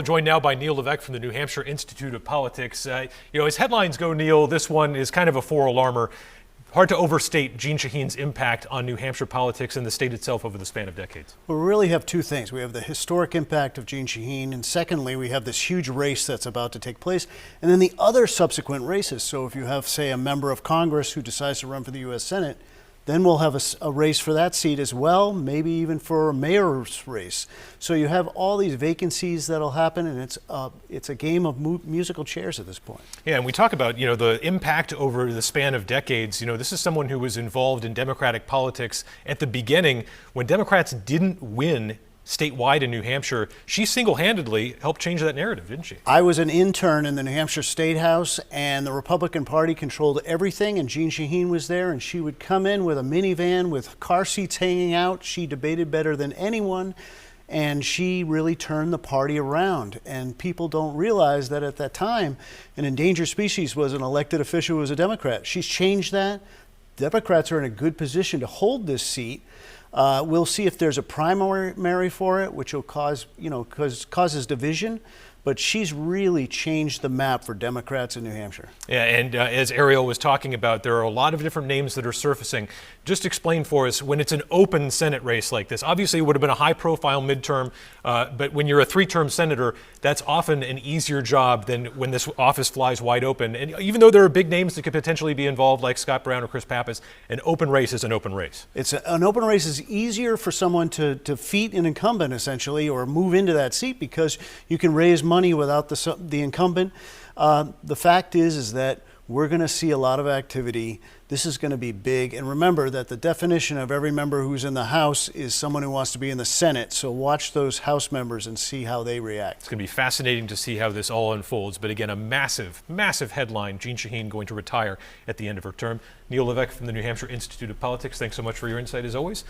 Joined now by Neil Levesque from the New Hampshire Institute of Politics. As headlines go, Neil, this one is kind of a four-alarmer. Hard to overstate Jeanne Shaheen's impact on New Hampshire politics and the state itself over the span of decades. Well, we really have two things. We have the historic impact of Jeanne Shaheen, and secondly, we have this huge race that's about to take place, and then the other subsequent races. So if you have, say, a member of Congress who decides to run for the U.S. Senate, then we'll have a race for that seat as well, maybe even for a mayor's race. So you have all these vacancies that'll happen, and it's a game of musical chairs at this point. Yeah, and we talk about, the impact over the span of decades. This is someone who was involved in Democratic politics at the beginning when Democrats didn't win statewide in New Hampshire. She single-handedly helped change that narrative, didn't she? I was an intern in the New Hampshire State House, and the Republican Party controlled everything, and Jeanne Shaheen was there, and she would come in with a minivan with car seats hanging out. She debated better than anyone, and she really turned the party around. And people don't realize that at that time, an endangered species was an elected official who was a Democrat. She's changed that. Democrats are in a good position to hold this seat. We'll see if there's a primary for it, which will causes division. But she's really changed the map for Democrats in New Hampshire. Yeah, and as Ariel was talking about, there are a lot of different names that are surfacing. Just explain for us, when it's an open Senate race like this, obviously it would have been a high-profile midterm, but when you're a three-term senator, that's often an easier job than when this office flies wide open. And even though there are big names that could potentially be involved, like Scott Brown or Chris Pappas, an open race is an open race. An open race is easier for someone to defeat an incumbent, essentially, or move into that seat because you can raise money without the incumbent. The fact is that we're going to see a lot of activity. This is going to be big. And remember that the definition of every member who's in the House is someone who wants to be in the Senate. So watch those House members and see how they react. It's going to be fascinating to see how this all unfolds. But again, a massive, massive headline. Jeanne Shaheen going to retire at the end of her term. Neil Levesque from the New Hampshire Institute of Politics, thanks so much for your insight as always.